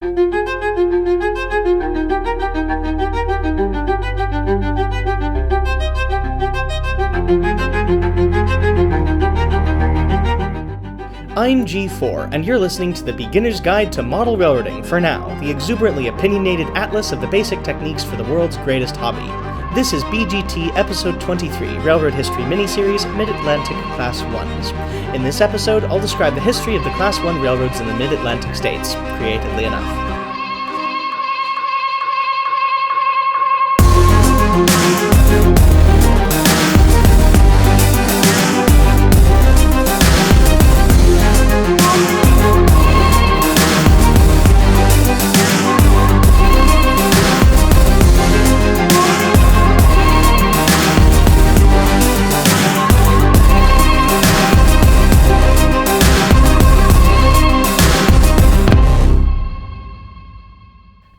I'm G4, and you're listening to the Beginner's Guide to Model Railroading for Now, the exuberantly opinionated atlas of the basic techniques for the world's greatest hobby. This is BGT Episode 23, Railroad History Miniseries, Mid-Atlantic Class 1s. In this episode, I'll describe the history of the Class 1 railroads in the Mid-Atlantic states, creatively enough.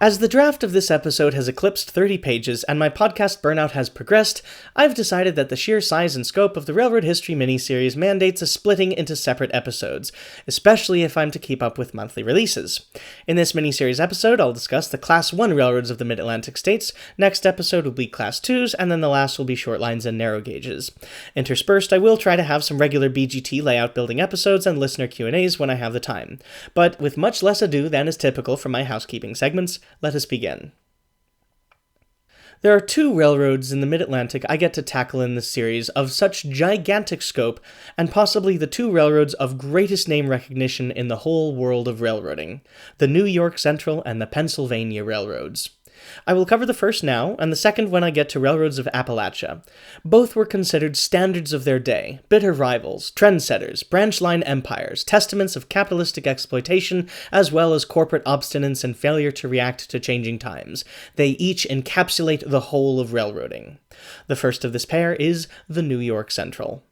As the draft of this episode has eclipsed 30 pages and my podcast burnout has progressed, I've decided that the sheer size and scope of the Railroad History miniseries mandates a splitting into separate episodes, especially if I'm to keep up with monthly releases. In this miniseries episode, I'll discuss the Class 1 railroads of the Mid-Atlantic states, next episode will be Class 2s, and then the last will be short lines and narrow gauges. Interspersed, I will try to have some regular BGT layout building episodes and listener Q&As when I have the time. But with much less ado than is typical for my housekeeping segments, let us begin. There are two railroads in the Mid-Atlantic I get to tackle in this series of such gigantic scope, and possibly the two railroads of greatest name recognition in the whole world of railroading, the New York Central and the Pennsylvania railroads. I will cover the first now, and the second when I get to railroads of Appalachia. Both were considered standards of their day, bitter rivals, trendsetters, branch line empires, testaments of capitalistic exploitation, as well as corporate obstinance and failure to react to changing times. They each encapsulate the whole of railroading. The first of this pair is the New York Central.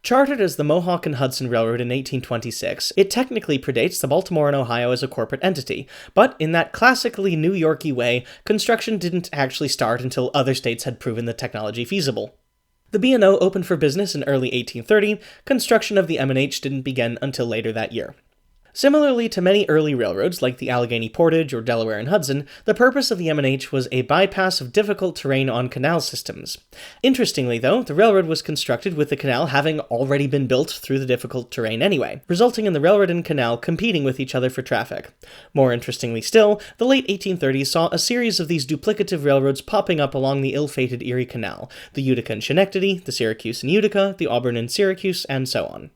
Chartered as the Mohawk and Hudson Railroad in 1826, it technically predates the Baltimore and Ohio as a corporate entity, but in that classically New York-y way, construction didn't actually start until other states had proven the technology feasible. The B&O opened for business in early 1830, construction of the M&H didn't begin until later that year. Similarly to many early railroads, like the Allegheny Portage or Delaware and Hudson, the purpose of the M&H was a bypass of difficult terrain on canal systems. Interestingly, though, the railroad was constructed with the canal having already been built through the difficult terrain anyway, resulting in the railroad and canal competing with each other for traffic. More interestingly still, the late 1830s saw a series of these duplicative railroads popping up along the ill-fated Erie Canal, the Utica and Schenectady, the Syracuse and Utica, the Auburn and Syracuse, and so on.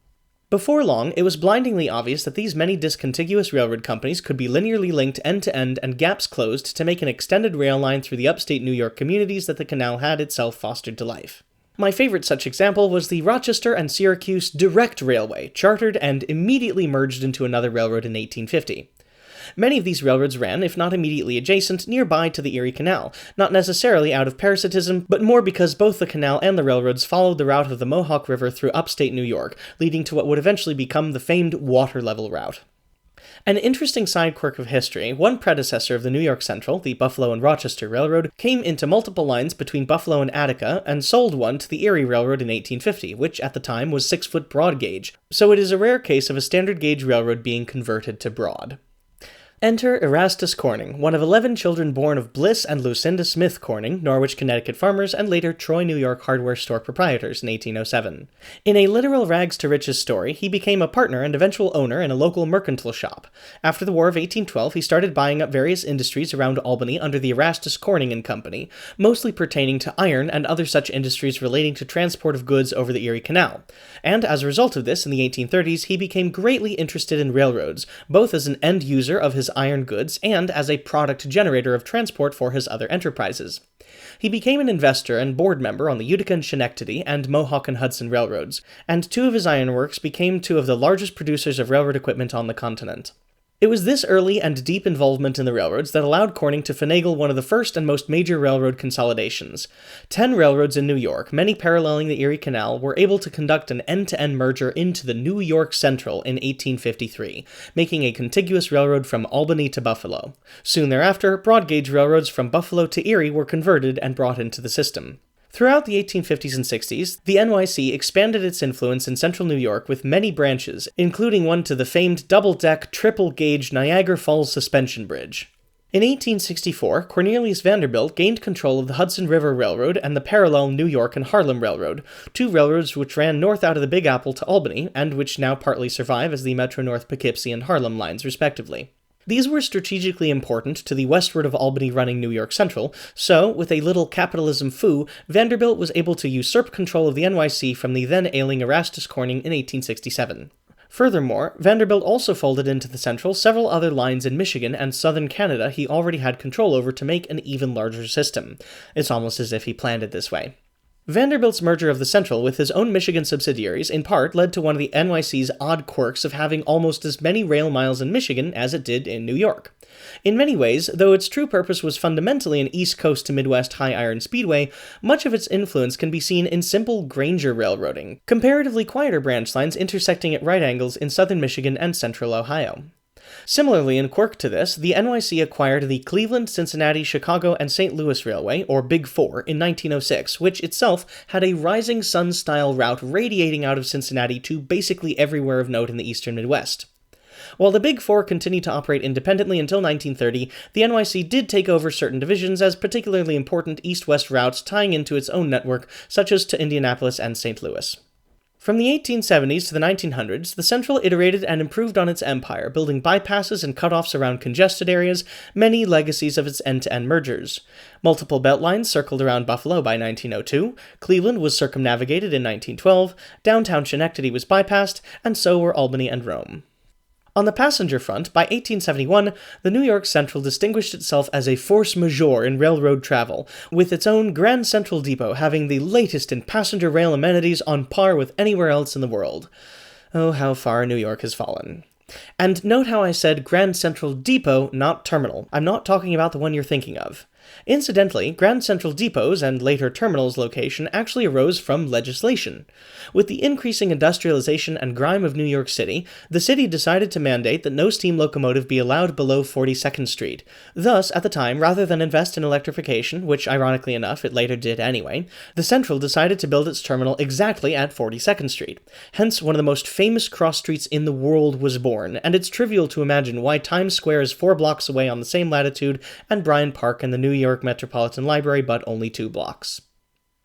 Before long, it was blindingly obvious that these many discontiguous railroad companies could be linearly linked end-to-end and gaps closed to make an extended rail line through the upstate New York communities that the canal had itself fostered to life. My favorite such example was the Rochester and Syracuse Direct Railway, chartered and immediately merged into another railroad in 1850. Many of these railroads ran, if not immediately adjacent, nearby to the Erie Canal, not necessarily out of parasitism, but more because both the canal and the railroads followed the route of the Mohawk River through upstate New York, leading to what would eventually become the famed water-level route. An interesting side quirk of history, one predecessor of the New York Central, the Buffalo and Rochester Railroad, came into multiple lines between Buffalo and Attica and sold one to the Erie Railroad in 1850, which at the time was 6-foot broad gauge, so it is a rare case of a standard gauge railroad being converted to broad. Enter Erastus Corning, one of 11 children born of Bliss and Lucinda Smith Corning, Norwich, Connecticut farmers, and later Troy, New York hardware store proprietors in 1807. In a literal rags-to-riches story, he became a partner and eventual owner in a local mercantile shop. After the War of 1812, he started buying up various industries around Albany under the Erastus Corning and Company, mostly pertaining to iron and other such industries relating to transport of goods over the Erie Canal. And as a result of this, in the 1830s, he became greatly interested in railroads, both as an end user of his iron goods and as a product generator of transport for his other enterprises. He became an investor and board member on the Utica and Schenectady and Mohawk and Hudson railroads, and two of his ironworks became two of the largest producers of railroad equipment on the continent. It was this early and deep involvement in the railroads that allowed Corning to finagle one of the first and most major railroad consolidations. 10 railroads in New York, many paralleling the Erie Canal, were able to conduct an end-to-end merger into the New York Central in 1853, making a contiguous railroad from Albany to Buffalo. Soon thereafter, broad gauge railroads from Buffalo to Erie were converted and brought into the system. Throughout the 1850s and 60s, the NYC expanded its influence in central New York with many branches, including one to the famed double-deck, triple-gauge Niagara Falls Suspension Bridge. In 1864, Cornelius Vanderbilt gained control of the Hudson River Railroad and the parallel New York and Harlem Railroad, two railroads which ran north out of the Big Apple to Albany, and which now partly survive as the Metro-North Poughkeepsie and Harlem lines, respectively. These were strategically important to the westward of Albany running New York Central, so, with a little capitalism foo, Vanderbilt was able to usurp control of the NYC from the then ailing Erastus Corning in 1867. Furthermore, Vanderbilt also folded into the Central several other lines in Michigan and southern Canada he already had control over to make an even larger system. It's almost as if he planned it this way. Vanderbilt's merger of the Central with his own Michigan subsidiaries in part led to one of the NYC's odd quirks of having almost as many rail miles in Michigan as it did in New York. In many ways, though its true purpose was fundamentally an East Coast to Midwest high iron speedway, much of its influence can be seen in simple Granger railroading, comparatively quieter branch lines intersecting at right angles in southern Michigan and central Ohio. Similarly, in quirk to this, the NYC acquired the Cleveland, Cincinnati, Chicago, and St. Louis Railway, or Big Four, in 1906, which itself had a rising sun-style route radiating out of Cincinnati to basically everywhere of note in the eastern Midwest. While the Big Four continued to operate independently until 1930, the NYC did take over certain divisions as particularly important east-west routes tying into its own network, such as to Indianapolis and St. Louis. From the 1870s to the 1900s, the Central iterated and improved on its empire, building bypasses and cutoffs around congested areas, many legacies of its end-to-end mergers. Multiple beltlines circled around Buffalo by 1902, Cleveland was circumnavigated in 1912, downtown Schenectady was bypassed, and so were Albany and Rome. On the passenger front, by 1871, the New York Central distinguished itself as a force majeure in railroad travel, with its own Grand Central Depot having the latest in passenger rail amenities on par with anywhere else in the world. Oh, how far New York has fallen. And note how I said Grand Central Depot, not terminal. I'm not talking about the one you're thinking of. Incidentally, Grand Central Depot's and later terminal's location actually arose from legislation. With the increasing industrialization and grime of New York City, the city decided to mandate that no steam locomotive be allowed below 42nd Street. Thus, at the time, rather than invest in electrification, which ironically enough it later did anyway, the Central decided to build its terminal exactly at 42nd Street. Hence, one of the most famous cross streets in the world was born, and it's trivial to imagine why Times Square is 4 blocks away on the same latitude and Bryant Park and the New York Metropolitan Library but only 2 blocks.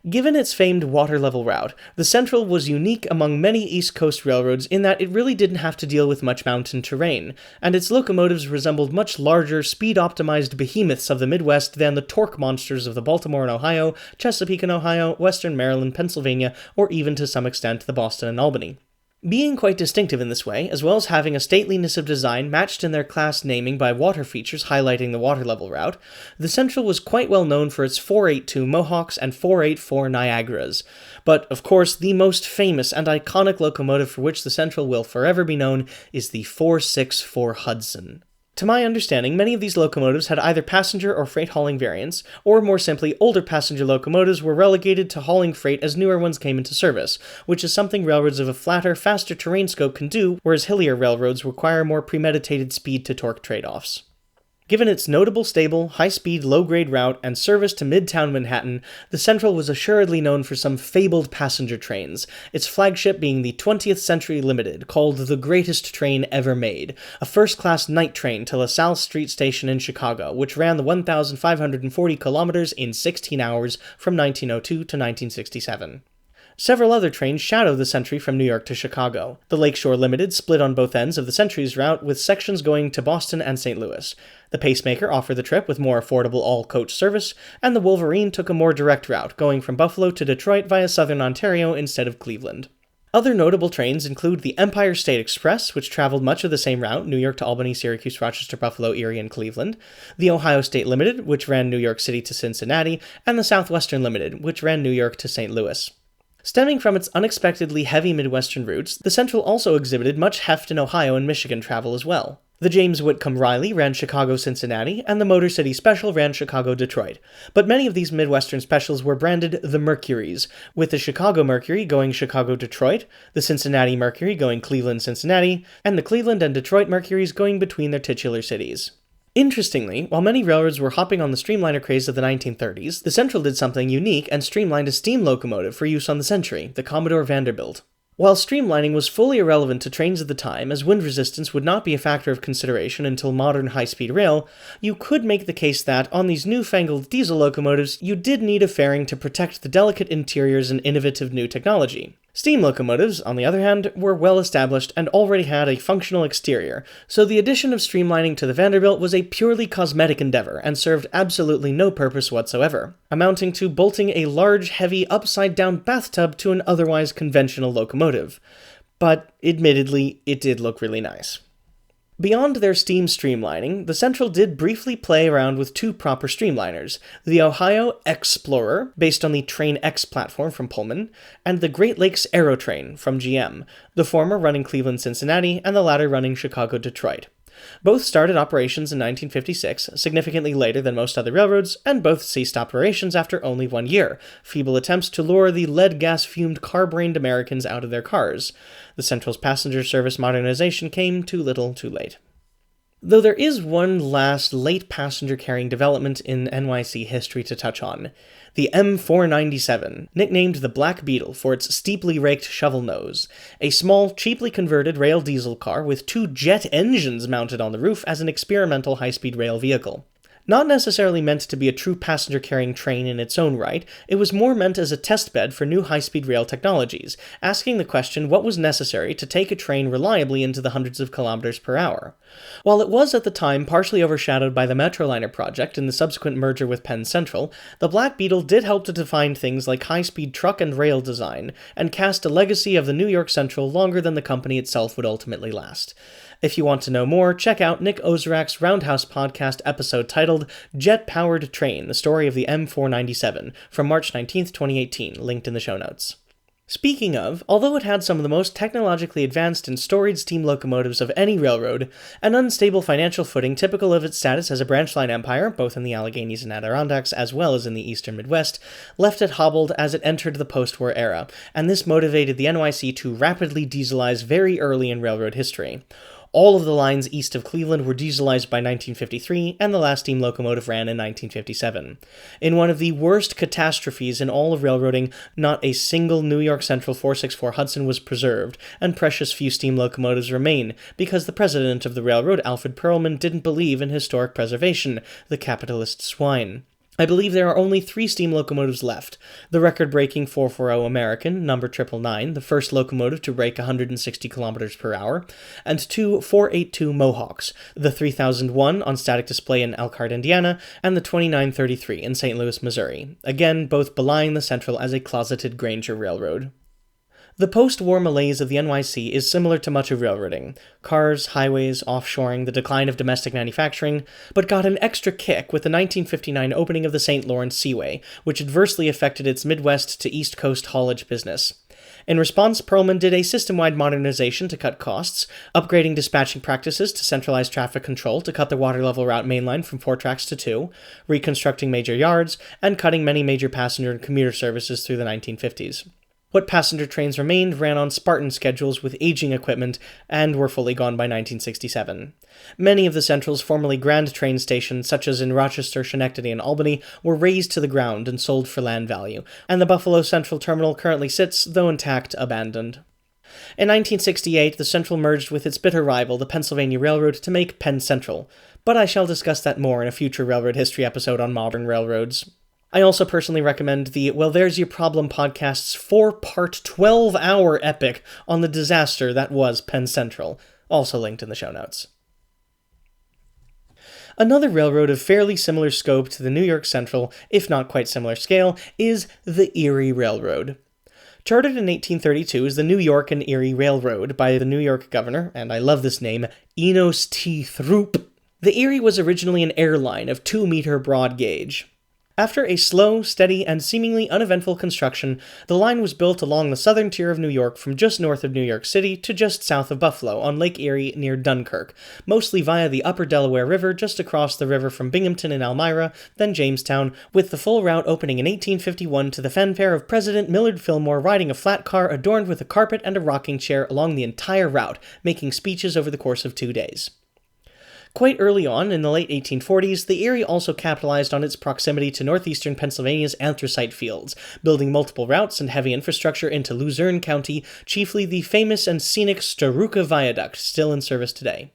Given its famed water-level route, the Central was unique among many East Coast railroads in that it really didn't have to deal with much mountain terrain, and its locomotives resembled much larger, speed-optimized behemoths of the Midwest than the torque monsters of the Baltimore and Ohio, Chesapeake and Ohio, Western Maryland, Pennsylvania, or even to some extent the Boston and Albany. Being quite distinctive in this way, as well as having a stateliness of design matched in their class naming by water features highlighting the water-level route, the Central was quite well known for its 482 Mohawks and 484 Niagaras. But, of course, the most famous and iconic locomotive for which the Central will forever be known is the 464 Hudson. To my understanding, many of these locomotives had either passenger or freight hauling variants, or more simply, older passenger locomotives were relegated to hauling freight as newer ones came into service, which is something railroads of a flatter, faster terrain scope can do, whereas hillier railroads require more premeditated speed-to-torque trade-offs. Given its notable stable, high-speed, low-grade route and service to Midtown Manhattan, the Central was assuredly known for some fabled passenger trains, its flagship being the 20th Century Limited, called the greatest train ever made, a first-class night train to LaSalle Street Station in Chicago, which ran the 1,540 kilometers in 16 hours from 1902 to 1967. Several other trains shadow the Century from New York to Chicago. The Lakeshore Limited split on both ends of the Century's route with sections going to Boston and St. Louis. The Pacemaker offered the trip with more affordable all-coach service, and the Wolverine took a more direct route, going from Buffalo to Detroit via southern Ontario instead of Cleveland. Other notable trains include the Empire State Express, which traveled much of the same route, New York to Albany, Syracuse, Rochester, Buffalo, Erie, and Cleveland, the Ohio State Limited, which ran New York City to Cincinnati, and the Southwestern Limited, which ran New York to St. Louis. Stemming from its unexpectedly heavy Midwestern routes, the Central also exhibited much heft in Ohio and Michigan travel as well. The James Whitcomb Riley ran Chicago-Cincinnati, and the Motor City Special ran Chicago-Detroit. But many of these Midwestern specials were branded the Mercuries, with the Chicago Mercury going Chicago-Detroit, the Cincinnati Mercury going Cleveland-Cincinnati, and the Cleveland and Detroit Mercuries going between their titular cities. Interestingly, while many railroads were hopping on the streamliner craze of the 1930s, the Central did something unique and streamlined a steam locomotive for use on the Century, the Commodore Vanderbilt. While streamlining was fully irrelevant to trains at the time, as wind resistance would not be a factor of consideration until modern high-speed rail, you could make the case that, on these newfangled diesel locomotives, you did need a fairing to protect the delicate interiors and innovative new technology. Steam locomotives, on the other hand, were well established and already had a functional exterior, so the addition of streamlining to the Vanderbilt was a purely cosmetic endeavor and served absolutely no purpose whatsoever, amounting to bolting a large, heavy, upside-down bathtub to an otherwise conventional locomotive. But, admittedly, it did look really nice. Beyond their steam streamlining, the Central did briefly play around with two proper streamliners, the Ohio Explorer, based on the Train X platform from Pullman, and the Great Lakes Aerotrain from GM, the former running Cleveland-Cincinnati and the latter running Chicago-Detroit. Both started operations in 1956, significantly later than most other railroads, and both ceased operations after only 1 year, feeble attempts to lure the lead-gas-fumed car-brained Americans out of their cars. The Central's passenger service modernization came too little too late. Though there is one last late passenger-carrying development in NYC history to touch on. The M497, nicknamed the Black Beetle for its steeply raked shovel nose, a small, cheaply converted rail diesel car with two jet engines mounted on the roof as an experimental high-speed rail vehicle. Not necessarily meant to be a true passenger-carrying train in its own right, it was more meant as a testbed for new high-speed rail technologies, asking the question what was necessary to take a train reliably into the hundreds of kilometers per hour. While it was at the time partially overshadowed by the Metroliner project and the subsequent merger with Penn Central, the Black Beetle did help to define things like high-speed truck and rail design, and cast a legacy of the New York Central longer than the company itself would ultimately last. If you want to know more, check out Nick Ozerak's Roundhouse podcast episode titled Jet-Powered Train, the Story of the M497, from March 19th, 2018, linked in the show notes. Speaking of, although it had some of the most technologically advanced and storied steam locomotives of any railroad, an unstable financial footing typical of its status as a branch line empire, both in the Alleghenies and Adirondacks as well as in the eastern Midwest, left it hobbled as it entered the post-war era, and this motivated the NYC to rapidly dieselize very early in railroad history. All of the lines east of Cleveland were dieselized by 1953, and the last steam locomotive ran in 1957. In one of the worst catastrophes in all of railroading, not a single New York Central 464 Hudson was preserved, and precious few steam locomotives remain, because the president of the railroad, Alfred Perlman, didn't believe in historic preservation, the capitalist swine. I believe there are only 3 steam locomotives left. The record-breaking 440 American, number 999, the first locomotive to break 160 km per hour, and 2 482 Mohawks, the 3001 on static display in Elkhart, Indiana, and the 2933 in St. Louis, Missouri. Again, both belying the Central as a closeted Granger railroad. The post-war malaise of the NYC is similar to much of railroading. Cars, highways, offshoring, the decline of domestic manufacturing, but got an extra kick with the 1959 opening of the St. Lawrence Seaway, which adversely affected its Midwest to East Coast haulage business. In response, Perlman did a system-wide modernization to cut costs, upgrading dispatching practices to centralize traffic control to cut the water-level route mainline from 4 tracks to 2, reconstructing major yards, and cutting many major passenger and commuter services through the 1950s. What passenger trains remained ran on Spartan schedules with aging equipment and were fully gone by 1967. Many of the Central's formerly grand train stations, such as in Rochester, Schenectady, and Albany, were razed to the ground and sold for land value, and the Buffalo Central Terminal currently sits, though intact, abandoned. In 1968, the Central merged with its bitter rival, the Pennsylvania Railroad, to make Penn Central, but I shall discuss that more in a future railroad history episode on modern railroads. I also personally recommend the Well There's Your Problem podcast's 4-part 12-hour epic on the disaster that was Penn Central, also linked in the show notes. Another railroad of fairly similar scope to the New York Central, if not quite similar scale, is the Erie Railroad. Chartered in 1832 as the New York and Erie Railroad by the New York governor, and I love this name, Enos T. Throop, the Erie was originally an airline of 2-meter broad gauge. After a slow, steady, and seemingly uneventful construction, the line was built along the southern tier of New York from just north of New York City to just south of Buffalo on Lake Erie near Dunkirk, mostly via the upper Delaware River just across the river from Binghamton and Elmira, then Jamestown, with the full route opening in 1851 to the fanfare of President Millard Fillmore riding a flat car adorned with a carpet and a rocking chair along the entire route, making speeches over the course of 2 days. Quite early on, in the late 1840s, the Erie also capitalized on its proximity to northeastern Pennsylvania's anthracite fields, building multiple routes and heavy infrastructure into Luzerne County, chiefly the famous and scenic Staruka Viaduct, still in service today.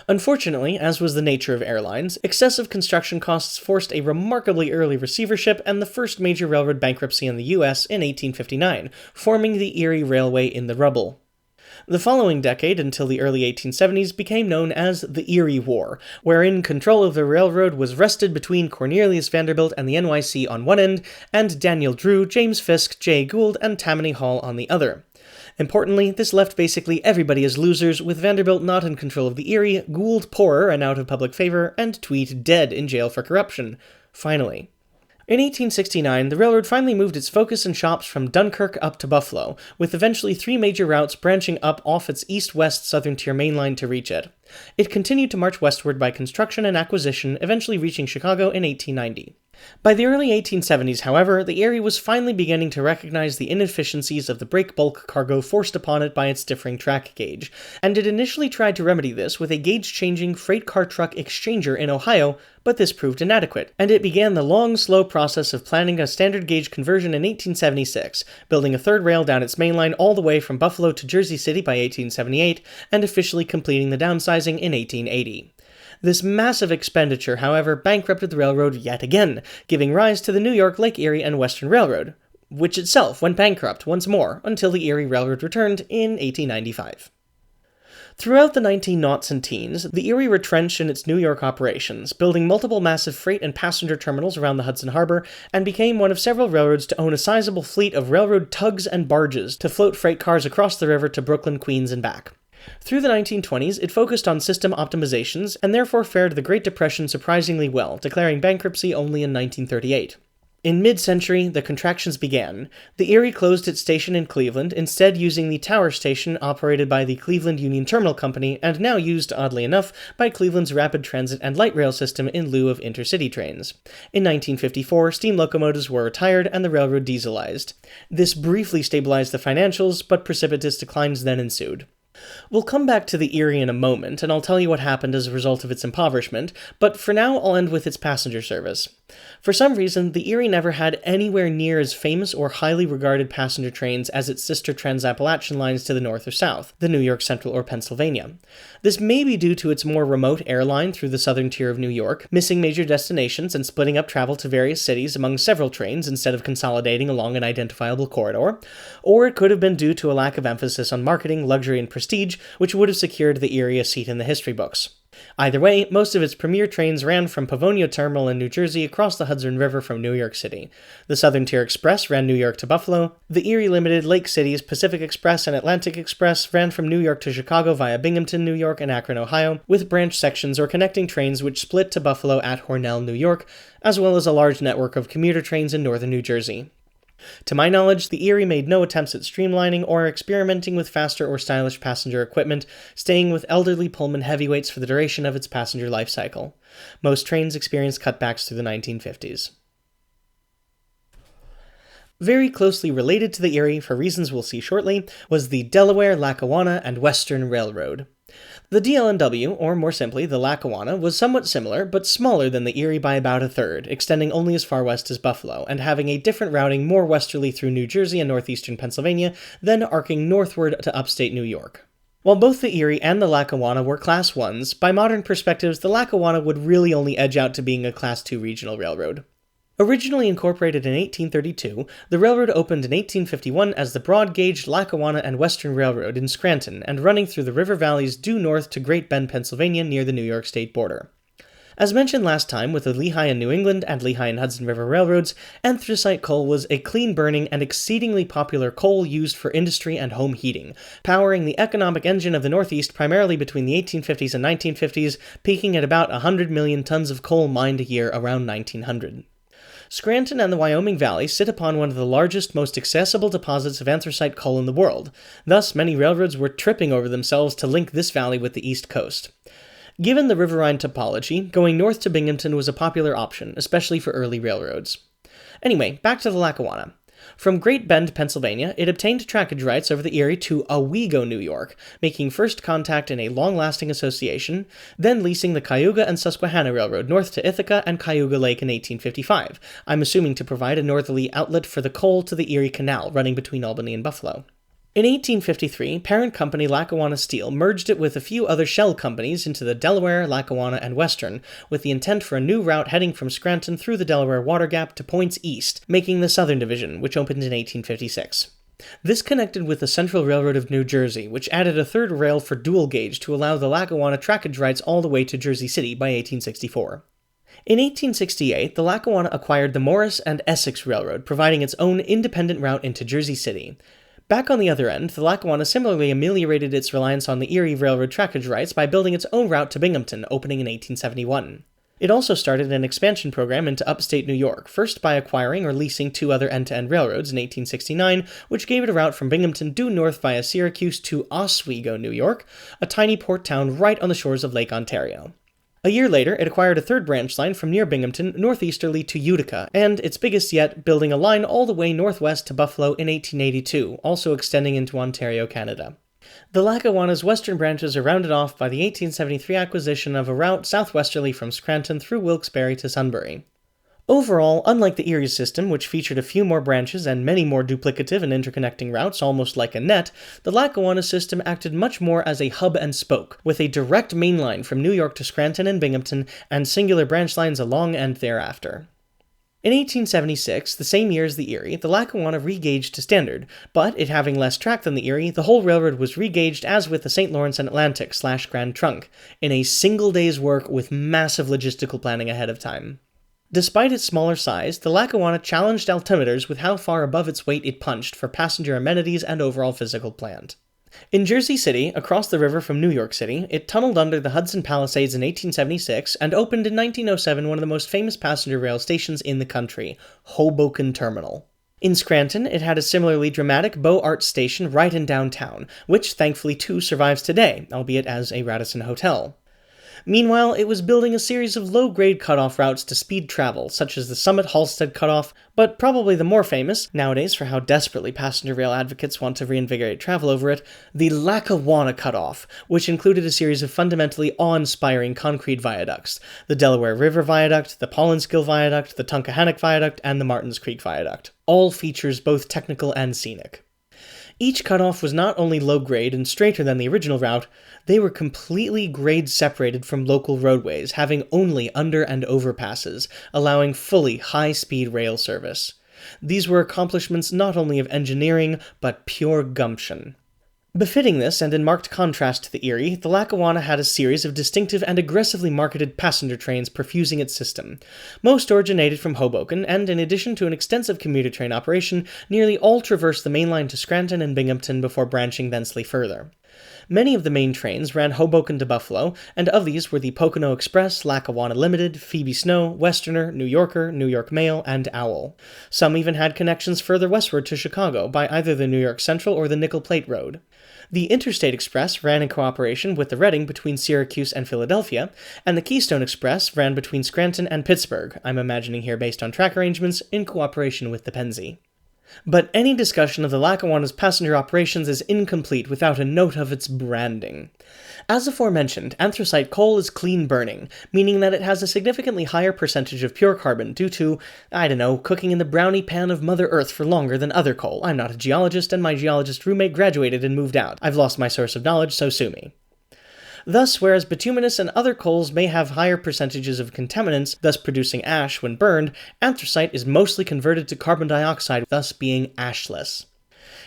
Unfortunately, as was the nature of airlines, excessive construction costs forced a remarkably early receivership and the first major railroad bankruptcy in the U.S. in 1859, forming the Erie Railway in the rubble. The following decade, until the early 1870s, became known as the Erie War, wherein control of the railroad was wrested between Cornelius Vanderbilt and the NYC on one end, and Daniel Drew, James Fisk, Jay Gould, and Tammany Hall on the other. Importantly, this left basically everybody as losers, with Vanderbilt not in control of the Erie, Gould poorer and out of public favor, and Tweed dead in jail for corruption. Finally. In 1869, the railroad finally moved its focus and shops from Dunkirk up to Buffalo, with eventually 3 major routes branching up off its east-west southern tier main line to reach it. It continued to march westward by construction and acquisition, eventually reaching Chicago in 1890. By the early 1870s, however, the Erie was finally beginning to recognize the inefficiencies of the break bulk cargo forced upon it by its differing track gauge, and it initially tried to remedy this with a gauge-changing freight car truck exchanger in Ohio, but this proved inadequate, and it began the long, slow process of planning a standard gauge conversion in 1876, building a third rail down its main line all the way from Buffalo to Jersey City by 1878, and officially completing the downsizing in 1880. This massive expenditure, however, bankrupted the railroad yet again, giving rise to the New York, Lake Erie, and Western Railroad, which itself went bankrupt once more until the Erie Railroad returned in 1895. Throughout the 1900s and teens, the Erie retrenched in its New York operations, building multiple massive freight and passenger terminals around the Hudson Harbor, and became one of several railroads to own a sizable fleet of railroad tugs and barges to float freight cars across the river to Brooklyn, Queens, and back. Through the 1920s, it focused on system optimizations, and therefore fared the Great Depression surprisingly well, declaring bankruptcy only in 1938. In mid-century, the contractions began. The Erie closed its station in Cleveland, instead using the Tower Station operated by the Cleveland Union Terminal Company, and now used, oddly enough, by Cleveland's rapid transit and light rail system in lieu of intercity trains. In 1954, steam locomotives were retired and the railroad dieselized. This briefly stabilized the financials, but precipitous declines then ensued. We'll come back to the Erie in a moment, and I'll tell you what happened as a result of its impoverishment, but for now I'll end with its passenger service. For some reason, the Erie never had anywhere near as famous or highly regarded passenger trains as its sister Trans-Appalachian lines to the north or south, the New York Central or Pennsylvania. This may be due to its more remote airline through the southern tier of New York, missing major destinations and splitting up travel to various cities among several trains instead of consolidating along an identifiable corridor, or it could have been due to a lack of emphasis on marketing, luxury, and prestige, which would have secured the Erie a seat in the history books. Either way, most of its premier trains ran from Pavonia Terminal in New Jersey across the Hudson River from New York City. The Southern Tier Express ran New York to Buffalo. The Erie Limited Lake City's Pacific Express and Atlantic Express ran from New York to Chicago via Binghamton, New York, and Akron, Ohio, with branch sections or connecting trains which split to Buffalo at Hornell, New York, as well as a large network of commuter trains in northern New Jersey. To my knowledge, the Erie made no attempts at streamlining or experimenting with faster or stylish passenger equipment, staying with elderly Pullman heavyweights for the duration of its passenger life cycle. Most trains experienced cutbacks through the 1950s. Very closely related to the Erie, for reasons we'll see shortly, was the Delaware, Lackawanna, and Western Railroad. The DL&W, or more simply, the Lackawanna, was somewhat similar, but smaller than the Erie by about a third, extending only as far west as Buffalo, and having a different routing more westerly through New Jersey and northeastern Pennsylvania, then arcing northward to upstate New York. While both the Erie and the Lackawanna were Class 1s, by modern perspectives, the Lackawanna would really only edge out to being a Class 2 regional railroad. Originally incorporated in 1832, the railroad opened in 1851 as the broad-gauge Lackawanna and Western Railroad in Scranton and running through the river valleys due north to Great Bend, Pennsylvania near the New York state border. As mentioned last time with the Lehigh and New England and Lehigh and Hudson River Railroads, anthracite coal was a clean-burning and exceedingly popular coal used for industry and home heating, powering the economic engine of the Northeast primarily between the 1850s and 1950s, peaking at about 100 million tons of coal mined a year around 1900. Scranton and the Wyoming Valley sit upon one of the largest, most accessible deposits of anthracite coal in the world. Thus, many railroads were tripping over themselves to link this valley with the East Coast. Given the riverine topology, going north to Binghamton was a popular option, especially for early railroads. Anyway, back to the Lackawanna. From Great Bend, Pennsylvania, it obtained trackage rights over the Erie to Owego, New York, making first contact in a long-lasting association, then leasing the Cayuga and Susquehanna Railroad north to Ithaca and Cayuga Lake in 1855, I'm assuming to provide a northerly outlet for the coal to the Erie Canal running between Albany and Buffalo. In 1853, parent company Lackawanna Steel merged it with a few other shell companies into the Delaware, Lackawanna, and Western, with the intent for a new route heading from Scranton through the Delaware Water Gap to points east, making the Southern Division, which opened in 1856. This connected with the Central Railroad of New Jersey, which added a third rail for dual gauge to allow the Lackawanna trackage rights all the way to Jersey City by 1864. In 1868, the Lackawanna acquired the Morris and Essex Railroad, providing its own independent route into Jersey City. Back on the other end, the Lackawanna similarly ameliorated its reliance on the Erie Railroad trackage rights by building its own route to Binghamton, opening in 1871. It also started an expansion program into upstate New York, first by acquiring or leasing two other end-to-end railroads in 1869, which gave it a route from Binghamton due north via Syracuse to Oswego, New York, a tiny port town right on the shores of Lake Ontario. A year later, it acquired a third branch line from near Binghamton northeasterly to Utica, and, its biggest yet, building a line all the way northwest to Buffalo in 1882, also extending into Ontario, Canada. The Lackawanna's western branches are rounded off by the 1873 acquisition of a route southwesterly from Scranton through Wilkes-Barre to Sunbury. Overall, unlike the Erie system, which featured a few more branches and many more duplicative and interconnecting routes almost like a net, the Lackawanna system acted much more as a hub and spoke, with a direct main line from New York to Scranton and Binghamton, and singular branch lines along and thereafter. In 1876, the same year as the Erie, the Lackawanna re-gauged to standard, but it having less track than the Erie, the whole railroad was re-gauged as with the St. Lawrence and Atlantic / Grand Trunk, in a single day's work with massive logistical planning ahead of time. Despite its smaller size, the Lackawanna challenged altimeters with how far above its weight it punched for passenger amenities and overall physical plant. In Jersey City, across the river from New York City, it tunneled under the Hudson Palisades in 1876 and opened in 1907 one of the most famous passenger rail stations in the country, Hoboken Terminal. In Scranton, it had a similarly dramatic Beaux Arts station right in downtown, which thankfully too survives today, albeit as a Radisson Hotel. Meanwhile, it was building a series of low-grade cutoff routes to speed travel, such as the Summit-Halstead cutoff, but probably the more famous, nowadays for how desperately passenger rail advocates want to reinvigorate travel over it, the Lackawanna cutoff, which included a series of fundamentally awe-inspiring concrete viaducts, the Delaware River Viaduct, the Pollenskill Viaduct, the Tunkhannock Viaduct, and the Martins Creek Viaduct. All features both technical and scenic. Each cutoff was not only low-grade and straighter than the original route, they were completely grade-separated from local roadways, having only under- and overpasses, allowing fully high-speed rail service. These were accomplishments not only of engineering, but pure gumption. Befitting this, and in marked contrast to the Erie, the Lackawanna had a series of distinctive and aggressively marketed passenger trains perfusing its system. Most originated from Hoboken, and in addition to an extensive commuter train operation, nearly all traversed the main line to Scranton and Binghamton before branching thensely further. Many of the main trains ran Hoboken to Buffalo, and of these were the Pocono Express, Lackawanna Limited, Phoebe Snow, Westerner, New Yorker, New York Mail, and Owl. Some even had connections further westward to Chicago by either the New York Central or the Nickel Plate Road. The Interstate Express ran in cooperation with the Reading between Syracuse and Philadelphia, and the Keystone Express ran between Scranton and Pittsburgh, I'm imagining here based on track arrangements, in cooperation with the Pennsy. But any discussion of the Lackawanna's passenger operations is incomplete without a note of its branding. As aforementioned, anthracite coal is clean burning, meaning that it has a significantly higher percentage of pure carbon due to, cooking in the brownie pan of Mother Earth for longer than other coal. I'm not a geologist, and my geologist roommate graduated and moved out. I've lost my source of knowledge, so sue me. Thus, whereas bituminous and other coals may have higher percentages of contaminants, thus producing ash when burned, anthracite is mostly converted to carbon dioxide, thus being ashless.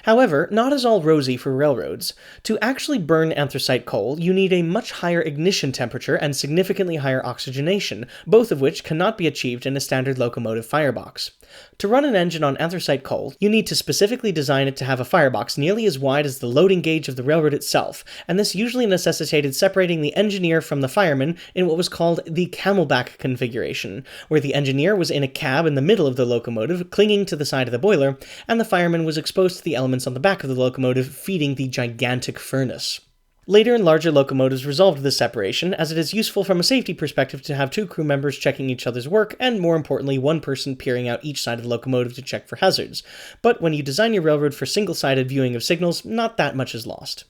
However, not as all rosy for railroads. To actually burn anthracite coal, you need a much higher ignition temperature and significantly higher oxygenation, both of which cannot be achieved in a standard locomotive firebox. To run an engine on anthracite coal, you need to specifically design it to have a firebox nearly as wide as the loading gauge of the railroad itself, and this usually necessitated separating the engineer from the fireman in what was called the camelback configuration, where the engineer was in a cab in the middle of the locomotive, clinging to the side of the boiler, and the fireman was exposed to the elements on the back of the locomotive, feeding the gigantic furnace. Later and larger locomotives resolved this separation, as it is useful from a safety perspective to have two crew members checking each other's work, and more importantly, one person peering out each side of the locomotive to check for hazards. But when you design your railroad for single-sided viewing of signals, not that much is lost.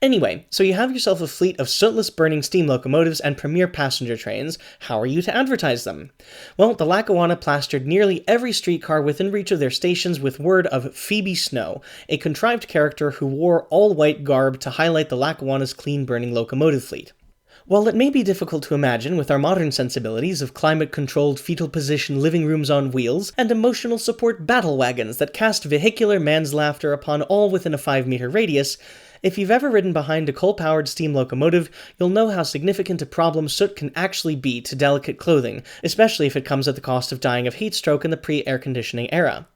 Anyway, so you have yourself a fleet of sootless burning steam locomotives and premier passenger trains. How are you to advertise them? Well, the Lackawanna plastered nearly every streetcar within reach of their stations with word of Phoebe Snow, a contrived character who wore all-white garb to highlight the Lackawanna's clean-burning locomotive fleet. While it may be difficult to imagine with our modern sensibilities of climate-controlled fetal position living rooms on wheels and emotional support battle wagons that cast vehicular man's laughter upon all within a 5-meter radius, if you've ever ridden behind a coal-powered steam locomotive, you'll know how significant a problem soot can actually be to delicate clothing, especially if it comes at the cost of dying of heat stroke in the pre-air conditioning era.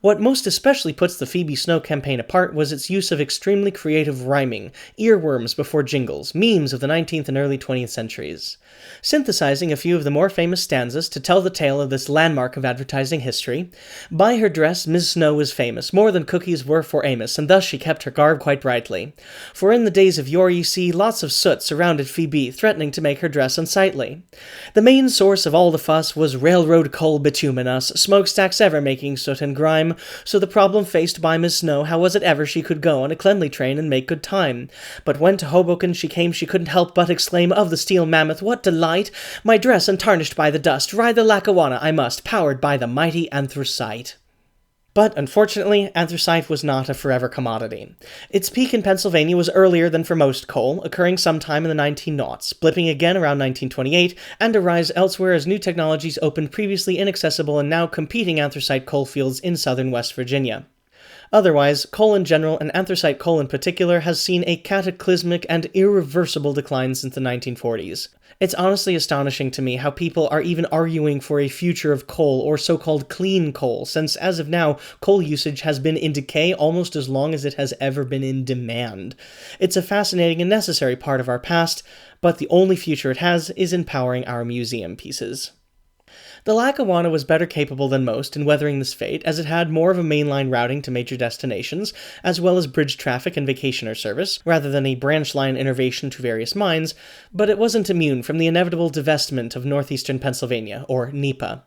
What most especially puts the Phoebe Snow campaign apart was its use of extremely creative rhyming, earworms before jingles, memes of the 19th and early 20th centuries. Synthesizing a few of the more famous stanzas to tell the tale of this landmark of advertising history, by her dress Miss Snow was famous, more than cookies were for Amos, and thus she kept her garb quite brightly. For in the days of yore, ye see, lots of soot surrounded Phoebe, threatening to make her dress unsightly. The main source of all the fuss was railroad coal bituminous, smokestacks ever making soot and grime. So the problem faced by Miss Snow, how was it ever she could go on a cleanly train and make good time? But when to Hoboken she came, she couldn't help but exclaim, of the steel mammoth, what delight! My dress untarnished by the dust, ride the Lackawanna I must, powered by the mighty anthracite. But, unfortunately, anthracite was not a forever commodity. Its peak in Pennsylvania was earlier than for most coal, occurring sometime in the 1900s, blipping again around 1928, and a rise elsewhere as new technologies opened previously inaccessible and now competing anthracite coal fields in southern West Virginia. Otherwise, coal in general, and anthracite coal in particular, has seen a cataclysmic and irreversible decline since the 1940s. It's honestly astonishing to me how people are even arguing for a future of coal, or so-called clean coal, since as of now, coal usage has been in decay almost as long as it has ever been in demand. It's a fascinating and necessary part of our past, but the only future it has is in powering our museum pieces. The Lackawanna was better capable than most in weathering this fate, as it had more of a mainline routing to major destinations, as well as bridge traffic and vacationer service, rather than a branch line innervation to various mines, but it wasn't immune from the inevitable divestment of northeastern Pennsylvania, or NEPA.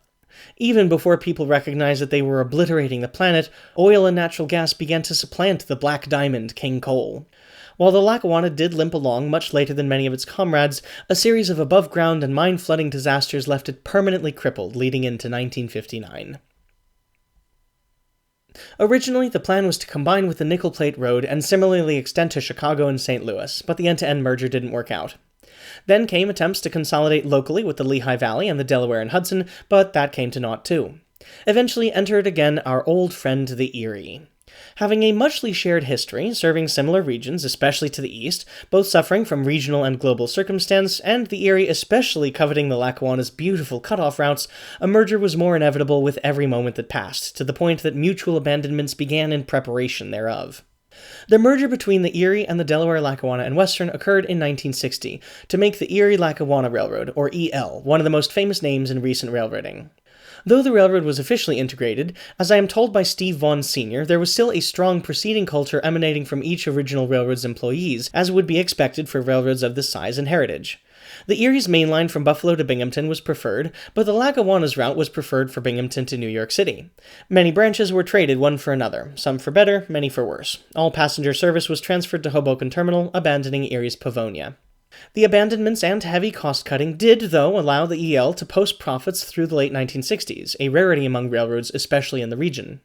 Even before people recognized that they were obliterating the planet, oil and natural gas began to supplant the black diamond, king coal. While the Lackawanna did limp along much later than many of its comrades, a series of above-ground and mine-flooding disasters left it permanently crippled, leading into 1959. Originally, the plan was to combine with the Nickel Plate Road and similarly extend to Chicago and St. Louis, but the end-to-end merger didn't work out. Then came attempts to consolidate locally with the Lehigh Valley and the Delaware and Hudson, but that came to naught too. Eventually entered again our old friend the Erie. Having a muchly shared history, serving similar regions, especially to the east, both suffering from regional and global circumstance, and the Erie especially coveting the Lackawanna's beautiful cutoff routes, a merger was more inevitable with every moment that passed, to the point that mutual abandonments began in preparation thereof. The merger between the Erie and the Delaware, Lackawanna, and Western occurred in 1960, to make the Erie-Lackawanna Railroad, or EL, one of the most famous names in recent railroading. Though the railroad was officially integrated, as I am told by Steve Vaughn Sr., there was still a strong preceding culture emanating from each original railroad's employees, as would be expected for railroads of this size and heritage. The Erie's main line from Buffalo to Binghamton was preferred, but the Lackawanna's route was preferred for Binghamton to New York City. Many branches were traded one for another, some for better, many for worse. All passenger service was transferred to Hoboken Terminal, abandoning Erie's Pavonia. The abandonments and heavy cost-cutting did, though, allow the EL to post profits through the late 1960s, a rarity among railroads, especially in the region.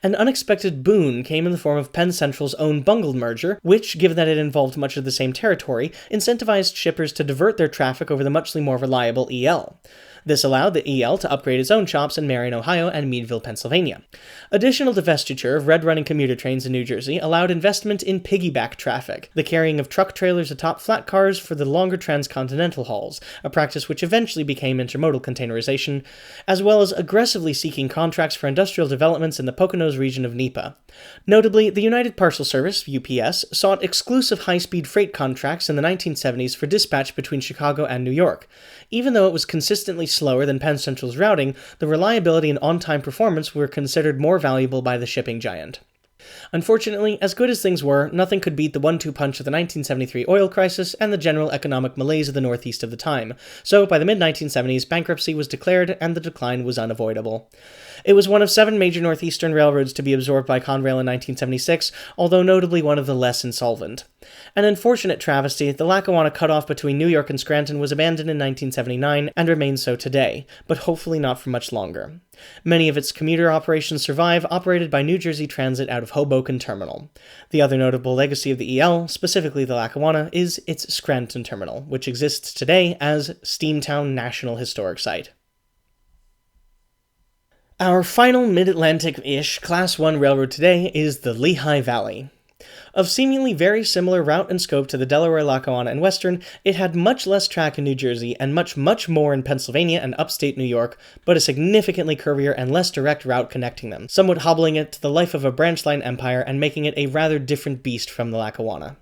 An unexpected boon came in the form of Penn Central's own bungled merger, which, given that it involved much of the same territory, incentivized shippers to divert their traffic over the muchly more reliable EL. This allowed the EL to upgrade its own shops in Marion, Ohio, and Meadville, Pennsylvania. Additional divestiture of red-running commuter trains in New Jersey allowed investment in piggyback traffic, the carrying of truck trailers atop flat cars for the longer transcontinental hauls, a practice which eventually became intermodal containerization, as well as aggressively seeking contracts for industrial developments in the Poconos region of NEPA. Notably, the United Parcel Service, UPS, sought exclusive high-speed freight contracts in the 1970s for dispatch between Chicago and New York. Even though it was consistently slower than Penn Central's routing, the reliability and on-time performance were considered more valuable by the shipping giant. Unfortunately, as good as things were, nothing could beat the 1-2 punch of the 1973 oil crisis and the general economic malaise of the Northeast of the time, so by the mid-1970s, bankruptcy was declared and the decline was unavoidable. It was one of 7 major Northeastern railroads to be absorbed by Conrail in 1976, although notably one of the less insolvent. An unfortunate travesty, the Lackawanna cutoff between New York and Scranton was abandoned in 1979 and remains so today, but hopefully not for much longer. Many of its commuter operations survive, operated by New Jersey Transit out of Hoboken Terminal. The other notable legacy of the EL, specifically the Lackawanna, is its Scranton Terminal, which exists today as Steamtown National Historic Site. Our final mid-Atlantic-ish Class 1 railroad today is the Lehigh Valley. Of seemingly very similar route and scope to the Delaware, Lackawanna, and Western, it had much less track in New Jersey and much more in Pennsylvania and upstate New York, but a significantly curvier and less direct route connecting them, somewhat hobbling it to the life of a branch line empire and making it a rather different beast from the Lackawanna.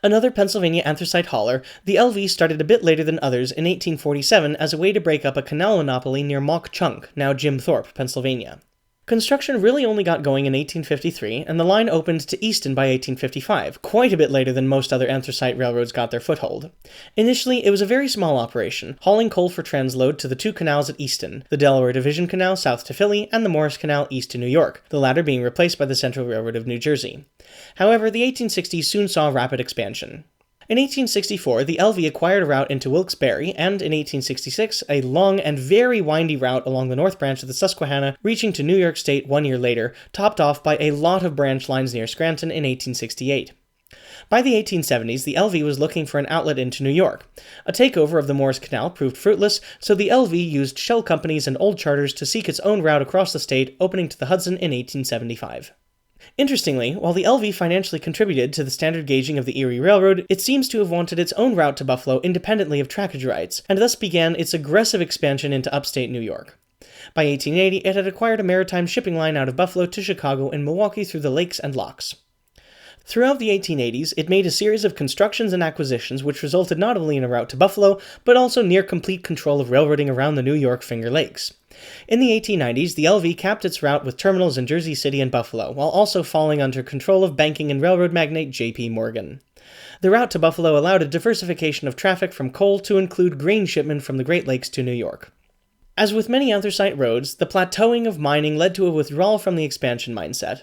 Another Pennsylvania anthracite hauler, the LV started a bit later than others in 1847 as a way to break up a canal monopoly near Mock Chunk, now Jim Thorpe, Pennsylvania. Construction really only got going in 1853, and the line opened to Easton by 1855, quite a bit later than most other anthracite railroads got their foothold. Initially, it was a very small operation, hauling coal for transload to the 2 canals at Easton, the Delaware Division Canal south to Philly, and the Morris Canal east to New York, the latter being replaced by the Central Railroad of New Jersey. However, the 1860s soon saw rapid expansion. In 1864, the LV acquired a route into Wilkes-Barre, and in 1866, a long and very windy route along the north branch of the Susquehanna, reaching to New York State 1 year later, topped off by a lot of branch lines near Scranton in 1868. By the 1870s, the LV was looking for an outlet into New York. A takeover of the Morris Canal proved fruitless, so the LV used shell companies and old charters to seek its own route across the state, opening to the Hudson in 1875. Interestingly, while the LV financially contributed to the standard gauging of the Erie Railroad, it seems to have wanted its own route to Buffalo independently of trackage rights, and thus began its aggressive expansion into upstate New York. By 1880, it had acquired a maritime shipping line out of Buffalo to Chicago and Milwaukee through the lakes and locks. Throughout the 1880s, it made a series of constructions and acquisitions which resulted not only in a route to Buffalo, but also near complete control of railroading around the New York Finger Lakes. In the 1890s, the LV capped its route with terminals in Jersey City and Buffalo, while also falling under control of banking and railroad magnate J.P. Morgan. The route to Buffalo allowed a diversification of traffic from coal to include grain shipment from the Great Lakes to New York. As with many anthracite roads, the plateauing of mining led to a withdrawal from the expansion mindset.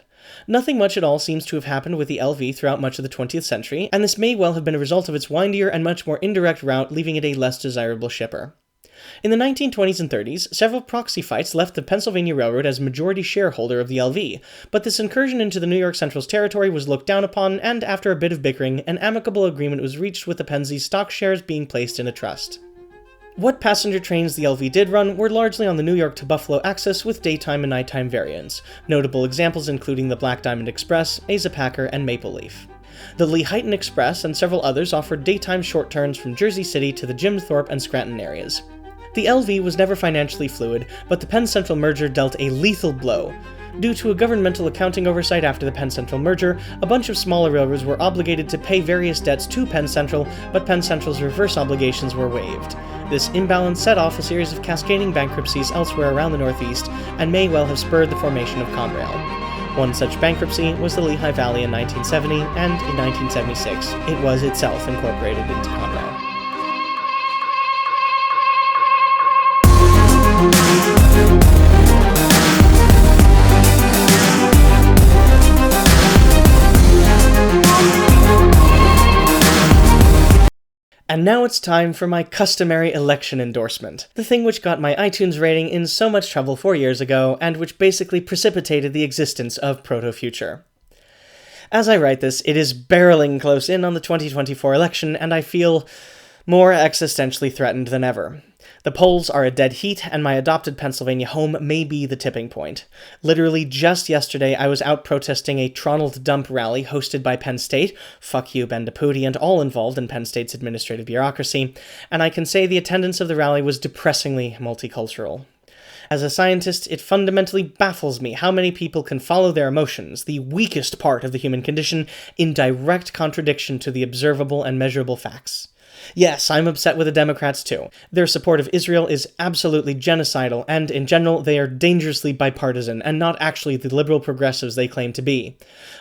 Nothing much at all seems to have happened with the LV throughout much of the 20th century, and this may well have been a result of its windier and much more indirect route, leaving it a less desirable shipper. In the 1920s and 30s, several proxy fights left the Pennsylvania Railroad as majority shareholder of the LV, but this incursion into the New York Central's territory was looked down upon, and after a bit of bickering, an amicable agreement was reached with the Pennsy's stock shares being placed in a trust. What passenger trains the LV did run were largely on the New York to Buffalo axis with daytime and nighttime variants, notable examples including the Black Diamond Express, Asa Packer, and Maple Leaf. The Lehighton Express and several others offered daytime short turns from Jersey City to the Jim Thorpe and Scranton areas. The LV was never financially fluid, but the Penn Central merger dealt a lethal blow. Due to a governmental accounting oversight after the Penn Central merger, a bunch of smaller railroads were obligated to pay various debts to Penn Central, but Penn Central's reverse obligations were waived. This imbalance set off a series of cascading bankruptcies elsewhere around the Northeast, and may well have spurred the formation of Conrail. One such bankruptcy was the Lehigh Valley in 1970, and in 1976, it was itself incorporated into Conrail. And now it's time for my customary election endorsement, the thing which got my iTunes rating in so much trouble 4 years ago, and which basically precipitated the existence of Proto-Future. As I write this, it is barreling close in on the 2024 election, and I feel more existentially threatened than ever. The polls are a dead heat, and my adopted Pennsylvania home may be the tipping point. Literally just yesterday, I was out protesting a Tronald Dump rally hosted by Penn State, fuck you Ben DePuty and all involved in Penn State's administrative bureaucracy, and I can say the attendance of the rally was depressingly multicultural. As a scientist, it fundamentally baffles me how many people can follow their emotions, the weakest part of the human condition, in direct contradiction to the observable and measurable facts. Yes, I'm upset with the Democrats too. Their support of Israel is absolutely genocidal, and in general, they are dangerously bipartisan, and not actually the liberal progressives they claim to be.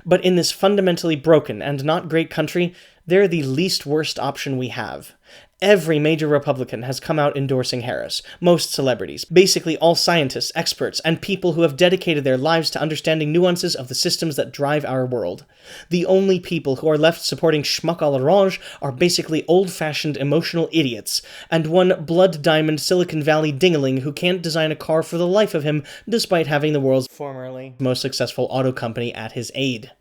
But in this fundamentally broken and not great country, they're the least worst option we have. Every major Republican has come out endorsing Harris, most celebrities, basically all scientists, experts, and people who have dedicated their lives to understanding nuances of the systems that drive our world. The only people who are left supporting schmuck à l'orange are basically old-fashioned emotional idiots, and one blood-diamond Silicon Valley dingaling who can't design a car for the life of him despite having the world's formerly most successful auto company at his aid.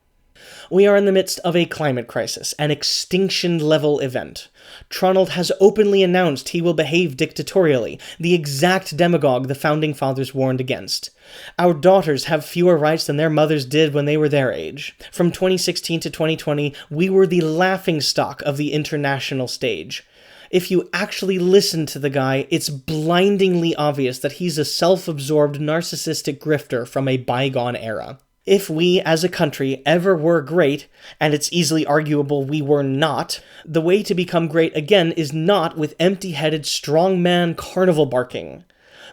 We are in the midst of a climate crisis, an extinction-level event. Tronald has openly announced he will behave dictatorially, the exact demagogue the Founding Fathers warned against. Our daughters have fewer rights than their mothers did when they were their age. From 2016 to 2020, we were the laughingstock of the international stage. If you actually listen to the guy, it's blindingly obvious that he's a self-absorbed, narcissistic grifter from a bygone era. If we, as a country, ever were great, and it's easily arguable we were not, the way to become great again is not with empty-headed strongman carnival barking.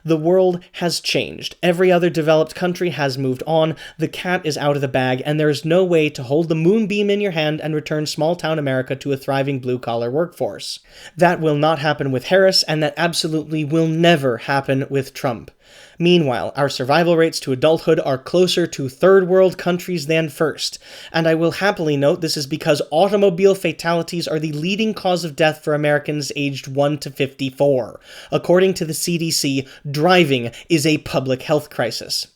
The world has changed. Every other developed country has moved on, the cat is out of the bag, and there is no way to hold the moonbeam in your hand and return small-town America to a thriving blue-collar workforce. That will not happen with Harris, and that absolutely will never happen with Trump. Meanwhile, our survival rates to adulthood are closer to third-world countries than first, and I will happily note this is because automobile fatalities are the leading cause of death for Americans aged 1 to 54. According to the CDC, driving is a public health crisis.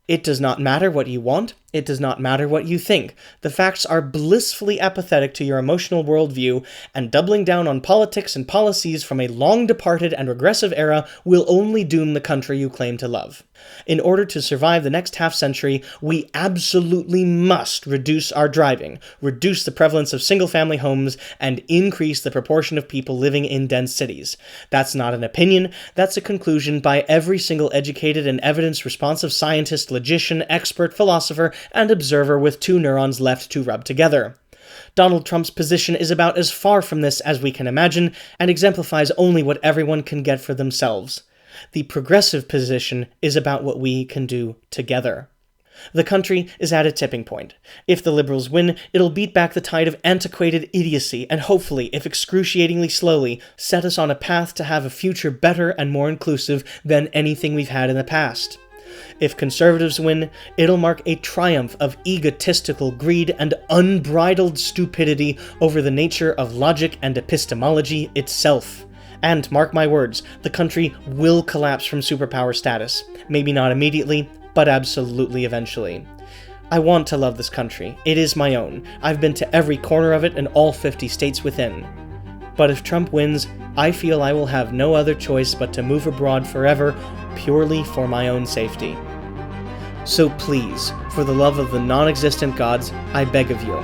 It does not matter what you want, it does not matter what you think. The facts are blissfully apathetic to your emotional worldview, and doubling down on politics and policies from a long-departed and regressive era will only doom the country you claim to love. In order to survive the next half-century, we absolutely must reduce our driving, reduce the prevalence of single-family homes, and increase the proportion of people living in dense cities. That's not an opinion, that's a conclusion by every single educated and evidence-responsive scientist, logician, expert, philosopher, and observer with 2 neurons left to rub together. Donald Trump's position is about as far from this as we can imagine, and exemplifies only what everyone can get for themselves. The progressive position is about what we can do together. The country is at a tipping point. If the Liberals win, it'll beat back the tide of antiquated idiocy and hopefully, if excruciatingly slowly, set us on a path to have a future better and more inclusive than anything we've had in the past. If Conservatives win, it'll mark a triumph of egotistical greed and unbridled stupidity over the nature of logic and epistemology itself. And, mark my words, the country will collapse from superpower status. Maybe not immediately, but absolutely eventually. I want to love this country. It is my own. I've been to every corner of it and all 50 states within. But if Trump wins, I feel I will have no other choice but to move abroad forever, purely for my own safety. So please, for the love of the non-existent gods, I beg of you,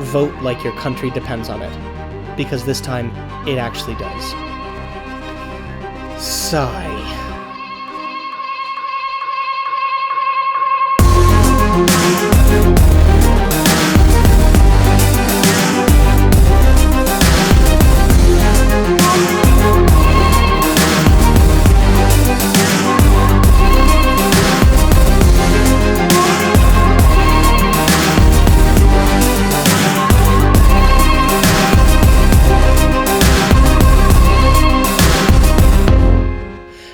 vote like your country depends on it. Because this time, it actually does. Sigh.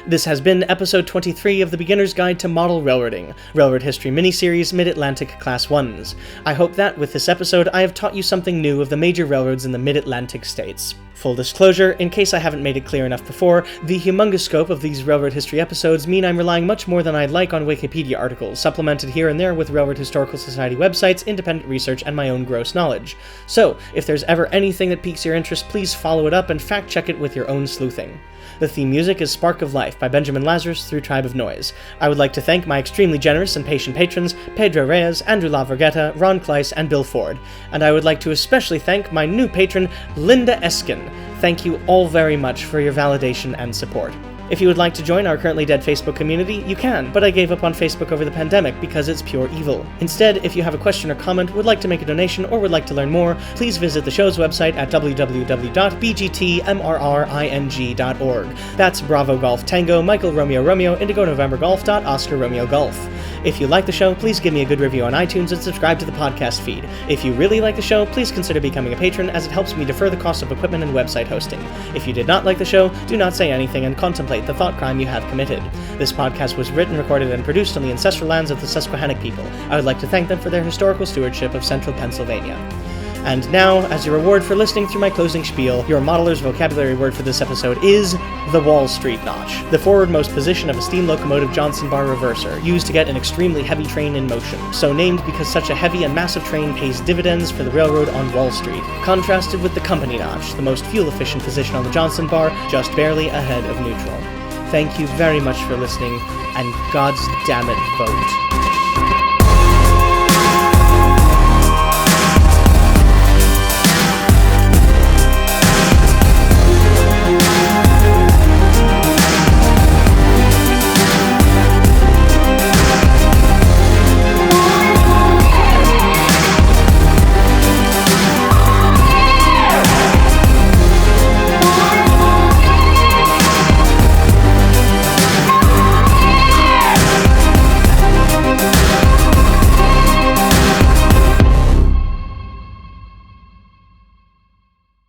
This has been episode 23 of the Beginner's Guide to Model Railroading, Railroad History Miniseries Mid-Atlantic Class 1s. I hope that, with this episode, I have taught you something new of the major railroads in the Mid-Atlantic states. Full disclosure, in case I haven't made it clear enough before, the humongous scope of these railroad history episodes mean I'm relying much more than I'd like on Wikipedia articles, supplemented here and there with Railroad Historical Society websites, independent research, and my own gross knowledge. So, if there's ever anything that piques your interest, please follow it up and fact-check it with your own sleuthing. The theme music is Spark of Life by Benjamin Lazarus through Tribe of Noise. I would like to thank my extremely generous and patient patrons, Pedro Reyes, Andrew LaVergetta, Ron Kleiss, and Bill Ford. And I would like to especially thank my new patron, Linda Eskin. Thank you all very much for your validation and support. If you would like to join our Currently Dead Facebook community, you can, but I gave up on Facebook over the pandemic because it's pure evil. Instead, if you have a question or comment, would like to make a donation, or would like to learn more, please visit the show's website at www.bgtmrring.org. That's Bravo Golf Tango, Michael Romeo Romeo, Indigo November Golf, Oscar Romeo Golf. If you like the show, please give me a good review on iTunes and subscribe to the podcast feed. If you really like the show, please consider becoming a patron, as it helps me defer the cost of equipment and website hosting. If you did not like the show, do not say anything and contemplate the thought crime you have committed. This podcast was written, recorded, and produced on the ancestral lands of the Susquehannock people. I would like to thank them for their historical stewardship of central Pennsylvania. And now, as your reward for listening through my closing spiel, your modeler's vocabulary word for this episode is the Wall Street Notch, the forwardmost position of a steam locomotive Johnson bar reverser, used to get an extremely heavy train in motion, so named because such a heavy and massive train pays dividends for the railroad on Wall Street, contrasted with the company notch, the most fuel-efficient position on the Johnson bar, just barely ahead of neutral. Thank you very much for listening, and God's damn it, vote.